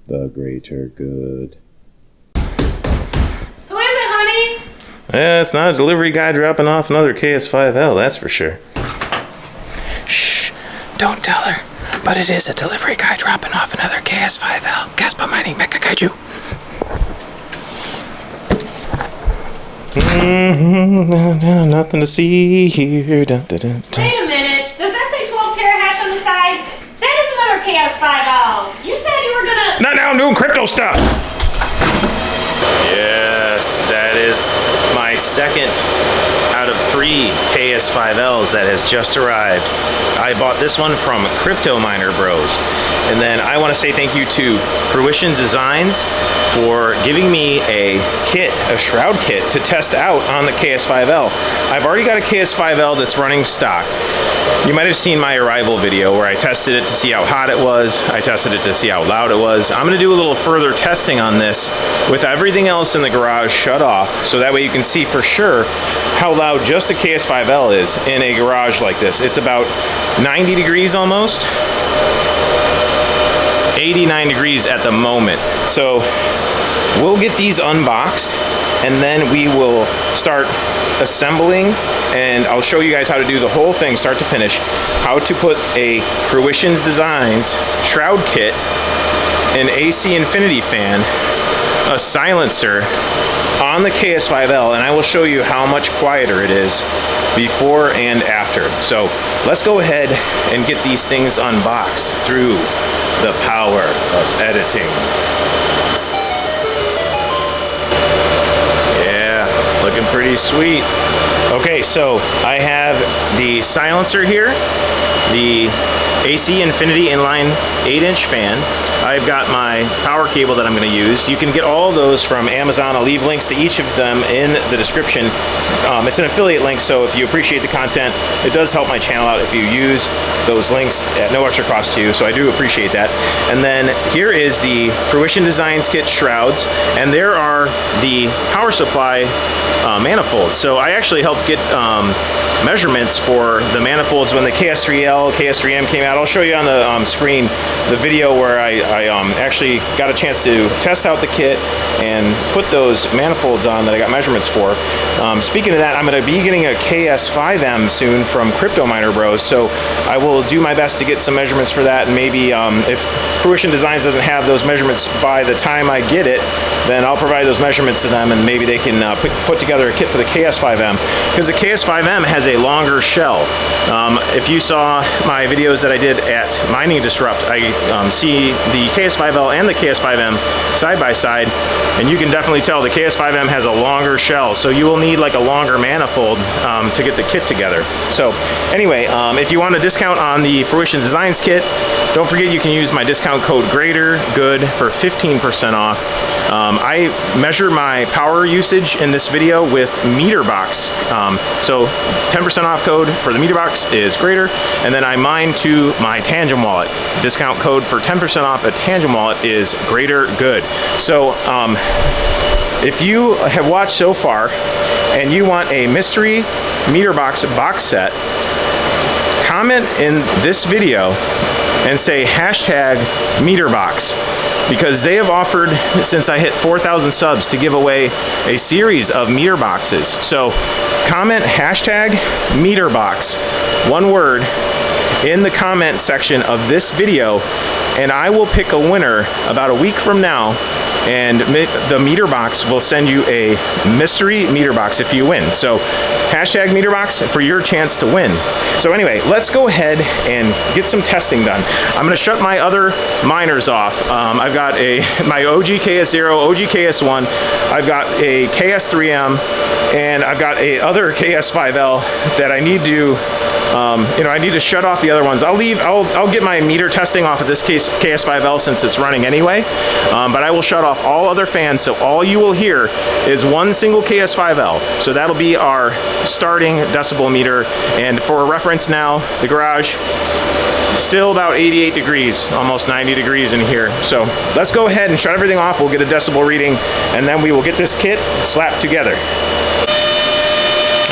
The greater good. Who is it, honey? Yeah, it's not a delivery guy dropping off another KS5L, that's for sure. Shh, don't tell her. But it is a delivery guy dropping off another KS5L Kaspa Mining Mecha Kaiju. Nothing to see here. Dun, dun, dun, dun. Wait a minute. Does that say 12 terahash on the side? That is another KS5L. You said you were gonna... Not now, I'm doing crypto stuff. Yes, that is my second out of 3 KS5Ls that has just arrived. I bought this one from Crypto Miner Bros. And then I want to say thank you to Fruition Designs for giving me a kit, a Shroud kit, to test out on the KS5L. I've already got a KS5L that's running stock. You might have seen my arrival video where I tested it to see how hot it was. I tested it to see how loud it was. I'm going to do a little further testing on this with everything else in the garage shut off, so that way you can see for sure how loud just a KS5L is in a garage like this. It's about 90 degrees almost. 89 degrees at the moment. So we'll get these unboxed and then we will start assembling, and I'll show you guys how to do the whole thing start to finish, how to put a Fruition Designs Shroud kit, an AC infinity fan, a silencer on the KS5L, and I will show you how much quieter it is before and after. So let's go ahead and get these things unboxed through the power of editing. Yeah, looking pretty sweet. Okay, so I have the silencer here, the AC Infinity inline 8-inch fan. I've got my power cable that I'm going to use. You can get all of those from Amazon. I'll leave links to each of them in the description. It's an affiliate link, so if you appreciate the content, it does help my channel out if you use those links at no extra cost to you, so I do appreciate that. And then here is the Fruition Designs kit Shrouds, and there are the power supply manifolds. So I actually helped get measurements for the manifolds when the KS3L, KS3M came out. I'll show you on the screen the video where I actually got a chance to test out the kit and put those manifolds on that I got measurements for. Speaking of that, I'm going to be getting a KS5M soon from Crypto Miner Bros, so I will do my best to get some measurements for that, and maybe if Fruition Designs doesn't have those measurements by the time I get it, then I'll provide those measurements to them and maybe they can put together a kit for the KS5M, because the KS5M has a longer shell. If you saw my videos that I did at Mining Disrupt, I see the KS5L and the KS5M side by side, and you can definitely tell the KS5M has a longer shell, so you will need like a longer manifold to get the kit together. So anyway, if you want a discount on the Fruition Designs kit, don't forget you can use my discount code GREATERGOOD for 15% off. I measure my power usage in this video with MeterBox, so 10% off code for the MeterBox is greater, and then I mine to my Tangent wallet. Discount code for 10% off a Tangent wallet is GREATERGOOD. So if you have watched so far and you want a mystery MeterBox box set, comment in this video and say hashtag MeterBox, because they have offered, since I hit 4,000 subs, to give away a series of meter boxes. So comment hashtag MeterBox, one word, in the comment section of this video, and I will pick a winner about a week from now, and the MeterBox will send you a mystery MeterBox if you win. So hashtag MeterBox for your chance to win. So anyway, let's go ahead and get some testing done. I'm going to shut my other miners off. I've got my OG KS0, OG KS1, I've got a KS3M, and I've got a other KS5L that I need to I need to shut off the other ones. I'll get my meter testing off of this KS5L since it's running anyway, but I will shut off all other fans, so all you will hear is one single KS5L. So that'll be our starting decibel meter, and for reference now, the garage, still about 88 degrees, almost 90 degrees in here. So let's go ahead and shut everything off. We'll get a decibel reading, and then we will get this kit slapped together.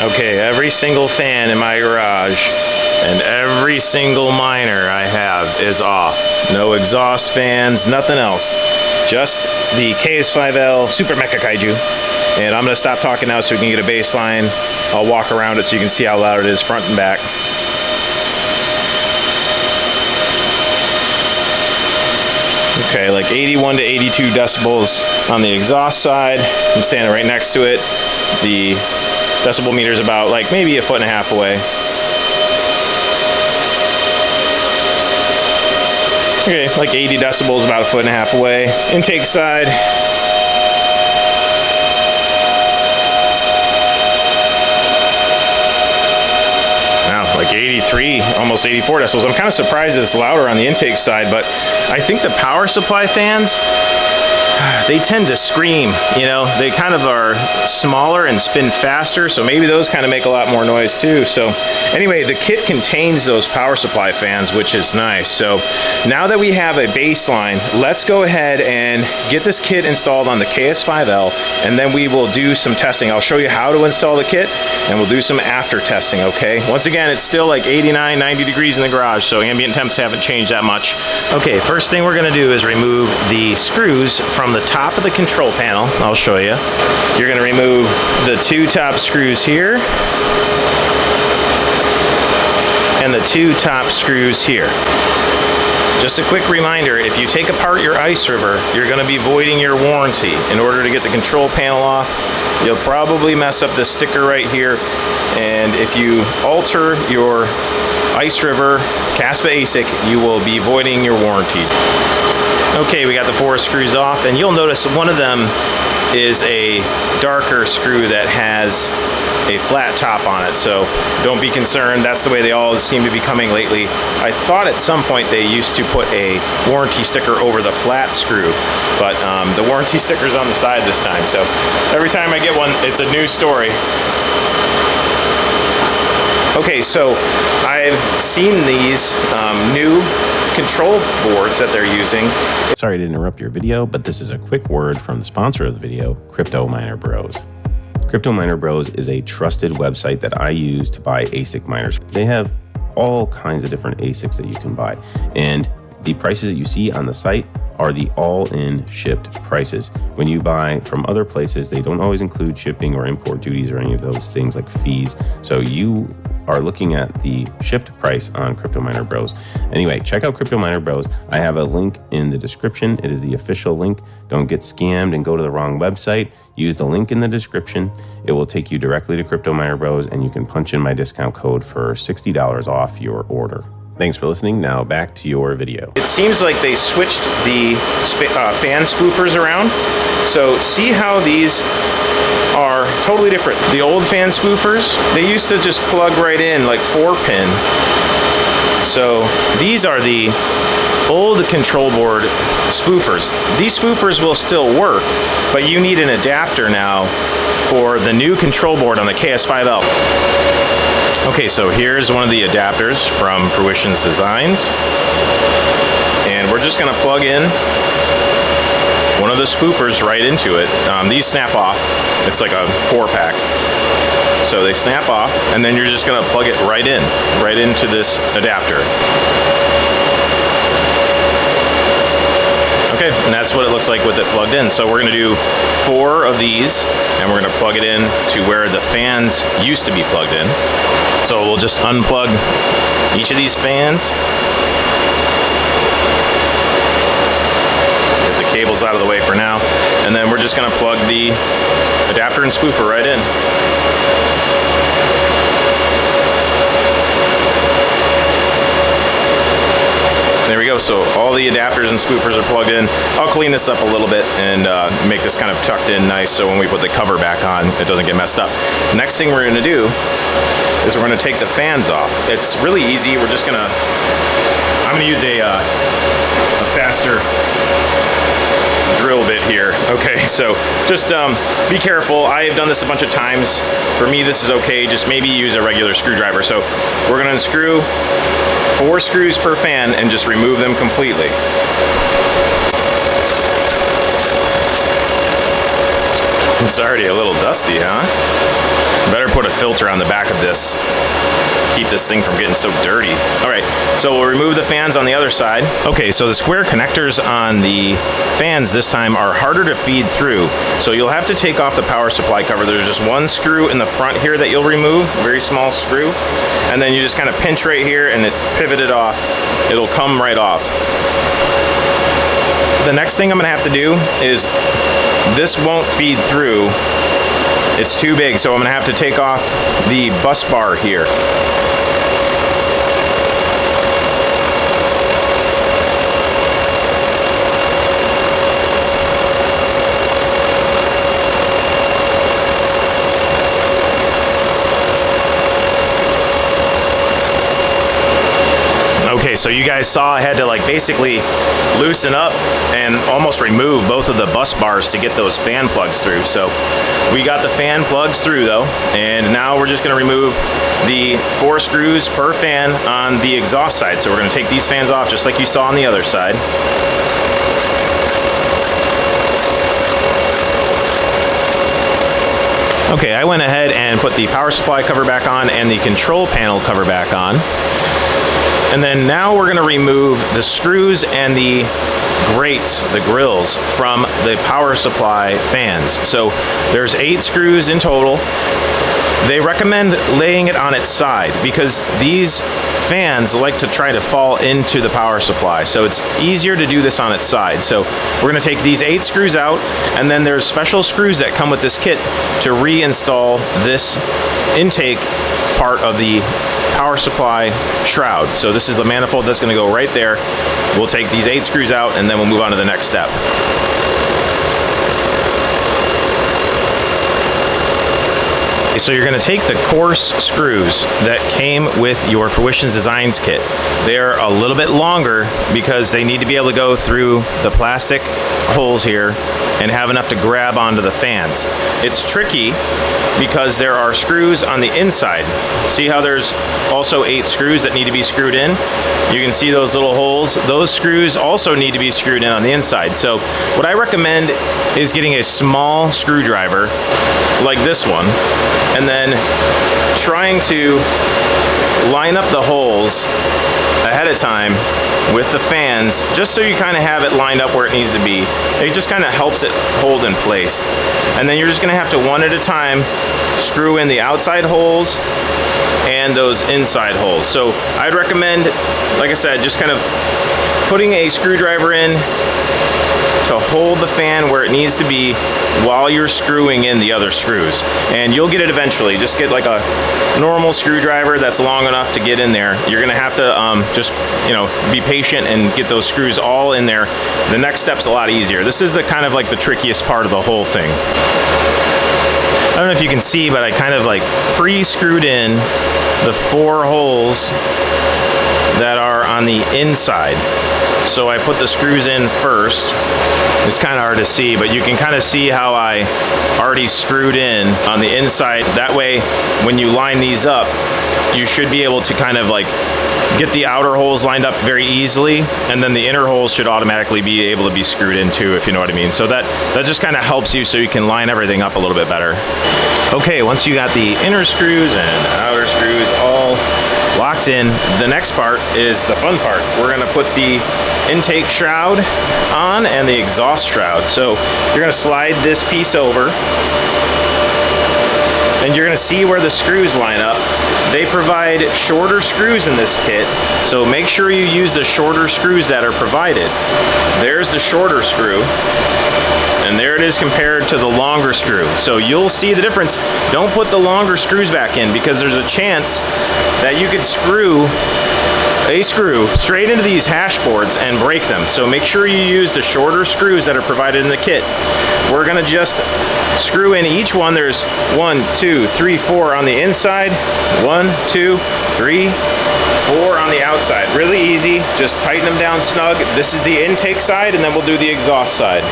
Okay, every single fan in my garage and every single miner I have is off. No exhaust fans, nothing else. just the KS5L Super Mecha Kaiju. And I'm gonna stop talking now so we can get a baseline. I'll walk around it so you can see how loud it is front and back. Okay, like 81 to 82 decibels on the exhaust side. I'm standing right next to it. The decibel meter is about like maybe 1.5 feet away. Okay, like 80 decibels, about 1.5 feet away. Intake side. Wow, like 83, almost 84 decibels. I'm kind of surprised it's louder on the intake side, but I think the power supply fans, they tend to scream, you know, they kind of are smaller and spin faster, so maybe those kind of make a lot more noise too. So anyway, the kit contains those power supply fans, which is nice. So now that we have a baseline, let's go ahead and get this kit installed on the KS5L, and then we will do some testing. I'll show you how to install the kit, and we'll do some after testing, okay? Once again, it's still like 89, 90 degrees in the garage, so ambient temps haven't changed that much. Okay, first thing we're gonna do is remove the screws from the top of the control panel. I'll show you. You're going to remove the 2 top screws here and the 2 top screws here. Just a quick reminder, if you take apart your Iceriver, you're going to be voiding your warranty. In order to get the control panel off, you'll probably mess up this sticker right here, and if you alter your Iceriver Kaspa ASIC, you will be voiding your warranty. Okay, we got the 4 screws off, and you'll notice one of them is a darker screw that has a flat top on it, so don't be concerned. That's the way they all seem to be coming lately. I thought at some point they used to put a warranty sticker over the flat screw, but the warranty sticker's on the side this time, so every time I get one, it's a new story. Okay, so I've seen these new control boards that they're using. Sorry to interrupt your video, but this is a quick word from the sponsor of the video, Crypto Miner Bros. Crypto Miner Bros is a trusted website that I use to buy ASIC miners. They have all kinds of different ASICs that you can buy, and the prices that you see on the site are the all-in shipped prices. When you buy from other places, they don't always include shipping or import duties or any of those things like fees. So you are looking at the shipped price on Crypto Miner Bros. Anyway, check out Crypto Miner Bros. I have a link in the description. It is the official link. Don't get scammed and go to the wrong website. Use the link in the description. It will take you directly to Crypto Miner Bros, and you can punch in my discount code for $60 off your order. Thanks for listening. Now back to your video. It seems like they switched the fan spoofers around. So see how these are totally different. The old fan spoofers, they used to just plug right in like 4-pin. So these are the old control board spoofers. These spoofers will still work, but you need an adapter now for the new control board on the KS5L. Okay, so here's one of the adapters from Fruition Designs, and we're just gonna plug in one of the spoofers right into it. These snap off. It's like a 4-pack. So they snap off, and then you're just gonna plug it right into this adapter. Okay, and that's what it looks like with it plugged in. So we're gonna do 4 of these, and we're gonna plug it in to where the fans used to be plugged in. So we'll just unplug each of these fans. Get the cables out of the way for now, and then we're just gonna plug the adapter and spoofer right in. There we go, so all the adapters and spoofers are plugged in. I'll clean this up a little bit and make this kind of tucked in nice so when we put the cover back on, it doesn't get messed up. Next thing we're gonna do is we're gonna take the fans off. It's really easy. I'm gonna use a faster drill bit here. Okay, so just be careful. I have done this a bunch of times. For me, this is okay. Just maybe use a regular screwdriver. So we're gonna unscrew 4 screws per fan and just remove them completely. It's already a little dusty, huh? Better put a filter on the back of this. keep this thing from getting so dirty. All right, so we'll remove the fans on the other side. Okay, so the square connectors on the fans this time are harder to feed through. So you'll have to take off the power supply cover. There's just one screw in the front here that you'll remove, very small screw. And then you just kind of pinch right here and it pivot it off. It'll come right off. The next thing I'm gonna have to do is, this won't feed through. It's too big, so I'm gonna have to take off the bus bar here. Okay, so you guys saw I had to like basically loosen up and almost remove both of the bus bars to get those fan plugs through. So we got the fan plugs through though, and now we're just gonna remove the 4 screws per fan on the exhaust side. So we're gonna take these fans off just like you saw on the other side. Okay, I went ahead and put the power supply cover back on and the control panel cover back on. And then now we're gonna remove the screws and the grates, the grills, from the power supply fans. So there's 8 screws in total. They recommend laying it on its side because these fans like to try to fall into the power supply. So it's easier to do this on its side. So we're gonna take these 8 screws out, and then there's special screws that come with this kit to reinstall this intake part of the power supply shroud. So this is the manifold that's going to go right there. We'll take these 8 screws out and then we'll move on to the next step. So you're going to take the coarse screws that came with your Fruition Designs kit. They're a little bit longer because they need to be able to go through the plastic holes here and have enough to grab onto the fans. It's tricky because there are screws on the inside. See how there's also 8 screws that need to be screwed in? You can see those little holes. Those screws also need to be screwed in on the inside. So what I recommend is getting a small screwdriver like this one, and then trying to line up the holes ahead of time with the fans, just so you kind of have it lined up where it needs to be. It just kind of helps it hold in place. And then you're just gonna have to, one at a time, screw in the outside holes and those inside holes. So I'd recommend, like I said, just kind of putting a screwdriver in to hold the fan where it needs to be while you're screwing in the other screws. And you'll get it eventually. Just get like a normal screwdriver that's long enough to get in there. You're gonna have to just, you know, be patient and get those screws all in there. The next step's a lot easier. This is the kind of like the trickiest part of the whole thing. I don't know if you can see, but I kind of like pre-screwed in the 4 holes that are on the inside. So I put the screws in first. It's kind of hard to see, but you can kind of see how I already screwed in on the inside. That way, when you line these up, you should be able to kind of like get the outer holes lined up very easily, and then the inner holes should automatically be able to be screwed in too, if you know what I mean. So that just kind of helps you so you can line everything up a little bit better. Okay, once you got the inner screws and outer screws all locked in, the next part is the fun part. We're gonna put the intake shroud on and the exhaust shroud. So you're gonna slide this piece over, and you're gonna see where the screws line up. They provide shorter screws in this kit, so make sure you use the shorter screws that are provided. There's the shorter screw, and there it is compared to the longer screw. So you'll see the difference. Don't put the longer screws back in because there's a chance that you could screw a screw straight into these hash boards and break them. So make sure you use the shorter screws that are provided in the kit. We're gonna just screw in each one. There's 1, 2, 3, 4 on the inside, 1, 2, 3, 4 on the outside. Really easy, just tighten them down snug. This is the intake side, and then we'll do the exhaust side.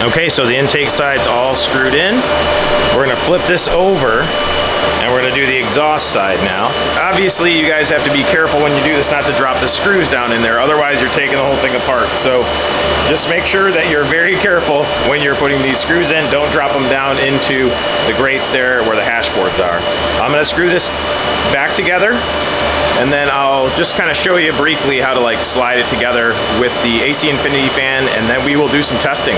Okay, so the intake side's all screwed in. We're gonna flip this over, and we're gonna do the exhaust side now. Obviously, you guys have to be careful when you do the just not to drop the screws down in there. Otherwise, you're taking the whole thing apart. So just make sure that you're very careful when you're putting these screws in. Don't drop them down into the grates there where the hash boards are. I'm gonna screw this back together, and then I'll just kind of show you briefly how to like slide it together with the AC Infinity fan, and then we will do some testing.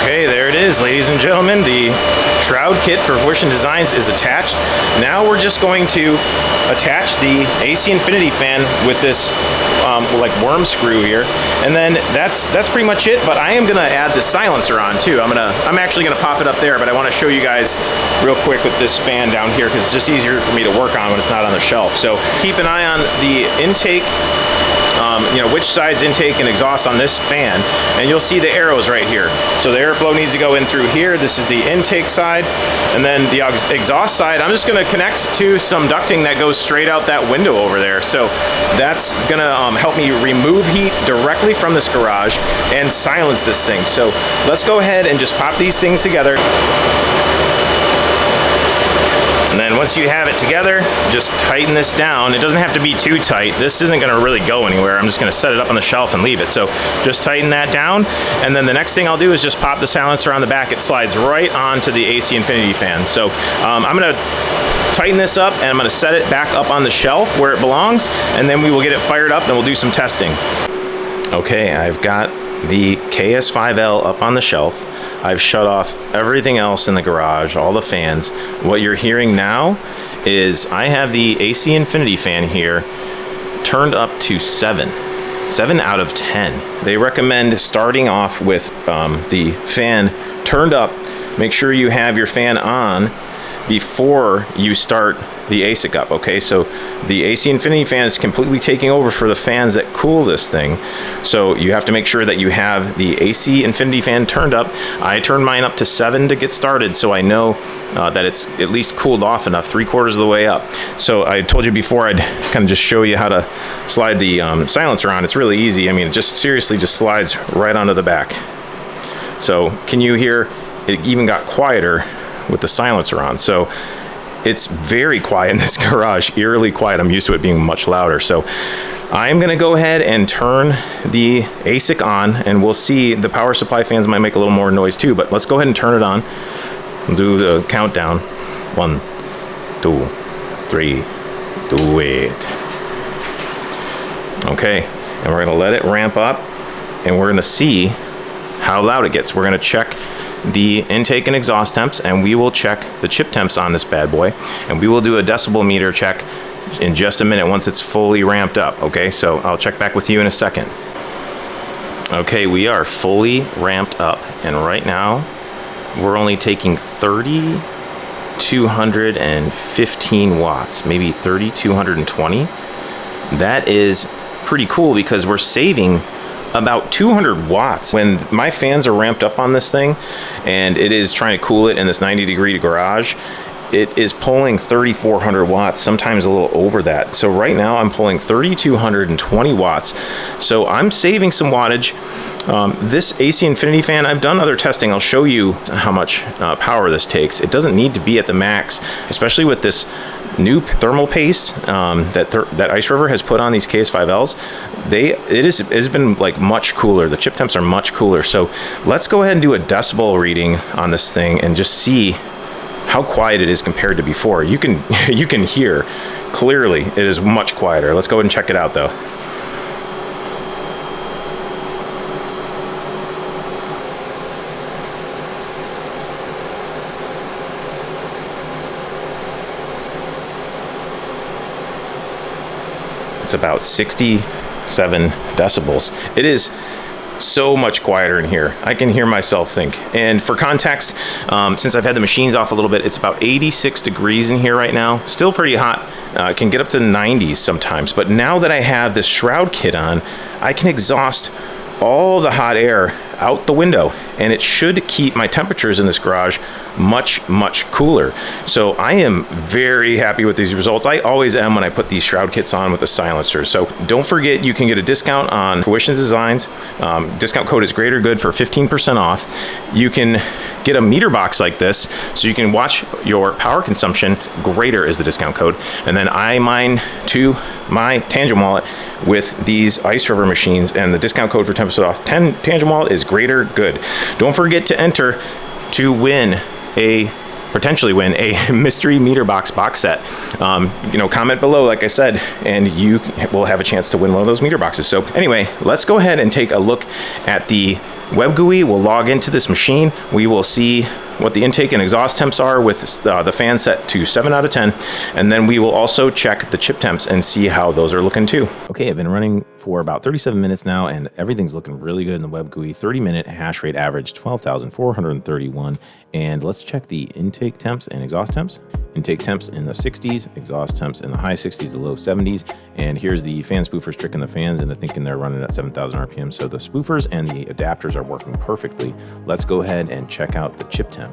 Okay, there it is, ladies and gentlemen. The Shroud kit for Fruition Designs is attached. Now we're just going to attach the AC Infinity fan with this like worm screw here, and then that's pretty much it. But I am gonna add the silencer on too. I'm actually gonna pop it up there, but I want to show you guys real quick with this fan down here because it's just easier for me to work on when it's not on the shelf. So keep an eye on the intake. You know, which side's intake and exhaust on this fan, and you'll see the arrows right here. So the airflow needs to go in through here. This is the intake side, and then the exhaust side, I'm just gonna connect to some ducting that goes straight out that window over there. So that's gonna help me remove heat directly from this garage and silence this thing. So let's go ahead and just pop these things together. And then once you have it together, just tighten this down. It doesn't have to be too tight. This isn't gonna really go anywhere. I'm just gonna set it up on the shelf and leave it. So just tighten that down. And then the next thing I'll do is just pop the silencer on the back. It slides right onto the AC Infinity fan. So I'm gonna tighten this up and I'm gonna set it back up on the shelf where it belongs, and then we will get it fired up and we'll do some testing. Okay, I've got the KS5L up on the shelf. I've shut off everything else in the garage, all the fans. What you're hearing now is I have the AC Infinity fan here turned up to 7 out of 10. They recommend starting off with the fan turned up. Make sure you have your fan on before you start the ASIC up, okay? So the AC Infinity fan is completely taking over for the fans that cool this thing. So you have to make sure that you have the AC Infinity fan turned up. I turned mine up to 7 to get started, so I know that it's at least cooled off enough, 3/4 of the way up. So I told you before I'd kind of just show you how to slide the silencer on. It's really easy. I mean, it just seriously just slides right onto the back. So can you hear it even got quieter with the silencer on? So it's very quiet in this garage, eerily quiet. I'm used to it being much louder. So I'm gonna go ahead and turn the ASIC on, and we'll see. The power supply fans might make a little more noise too, but let's go ahead and turn it on. We'll do the countdown. 1, 2, 3, do it. Okay, and we're gonna let it ramp up, and we're gonna see how loud it gets. We're gonna check the intake and exhaust temps, and we will check the chip temps on this bad boy, and we will do a decibel meter check in just a minute once it's fully ramped up. Okay, so I'll check back with you in a second. Okay, we are fully ramped up, and right now we're only taking 3,215 watts, maybe 3,220. That is pretty cool because we're saving about 200 watts. When my fans are ramped up on this thing and it is trying to cool it in this 90-degree garage, it is pulling 3,400 watts, sometimes a little over that. So right now I'm pulling 3,220 watts. So I'm saving some wattage. This AC Infinity fan, I've done other testing. I'll show you how much power this takes. It doesn't need to be at the max, especially with this new thermal paste that Iceriver has put on these KS5Ls. It has been like much cooler. The chip temps are much cooler. So let's go ahead and do a decibel reading on this thing and just see how quiet it is compared to before. You can hear clearly it is much quieter. Let's go ahead and check it out though. It's about 67 decibels. It is so much quieter in here. I can hear myself think. And for context, since I've had the machines off a little bit, it's about 86 degrees in here right now. Still pretty hot. It can get up to the 90s sometimes. But now that I have this Shroud kit on, I can exhaust all the hot air out the window, and it should keep my temperatures in this garage much cooler. So I am very happy with these results. I always am when I put these Shroud kits on with the silencer. So don't forget, you can get a discount on Fruition Designs. Discount code is greatergood for 15% off. You can get a meter box like this so you can watch your power consumption. Greater is the discount code. And then I mine to my Tangent Wallet with these Iceriver machines, and the discount code for 10% off Tangent Wallet is greater good. Don't forget to enter to potentially win a mystery meter box set. Comment below, like I said, and you will have a chance to win one of those meter boxes. So anyway, let's go ahead and take a look at the web GUI. We'll log into this machine. We will see what the intake and exhaust temps are with the fan set to 7 out of 10. And then we will also check the chip temps and see how those are looking too. Okay, I've been running for about 37 minutes now, and everything's looking really good in the web GUI. 30-minute hash rate average 12,431. And let's check the intake temps and exhaust temps. Intake temps in the 60s, exhaust temps in the high 60s to low 70s. And here's the fan spoofers tricking the fans into thinking they're running at 7,000 RPM. So the spoofers and the adapters are working perfectly. Let's go ahead and check out the chip temps.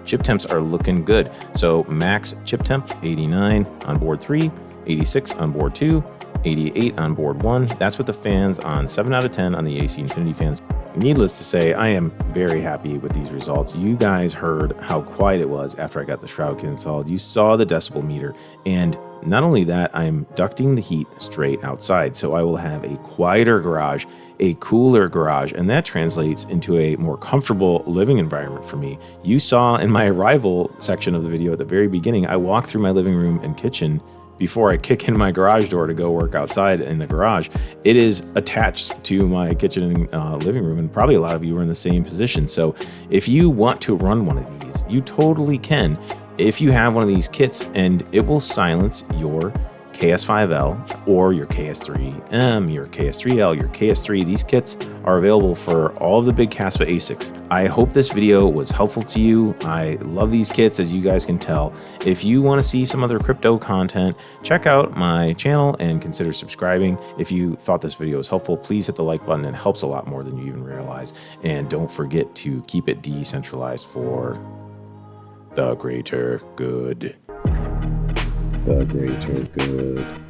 Chip temps are looking good. So max chip temp 89 on board 3, 86 on board 2, 88 on board 1. That's with the fans on 7 out of 10 on the AC Infinity fans. Needless to say, I am very happy with these results. You guys heard how quiet it was after I got the Shroud kit installed. You saw the decibel meter, and not only that, I'm ducting the heat straight outside, so I will have a quieter garage, a cooler garage, and that translates into a more comfortable living environment for me. You saw in my arrival section of the video at the very beginning, I walked through my living room and kitchen before I kick in my garage door to go work outside in the garage. It is attached to my kitchen and living room, and probably a lot of you are in the same position. So if you want to run one of these, you totally can. If you have one of these kits, and it will silence your KS5L or your KS3M, your KS3L, your KS3. These kits are available for all of the big Kaspa ASICs. I hope this video was helpful to you. I love these kits, as you guys can tell. If you want to see some other crypto content, check out my channel and consider subscribing. If you thought this video was helpful, please hit the like button. It helps a lot more than you even realize. And don't forget to keep it decentralized for the greater good. The greater good.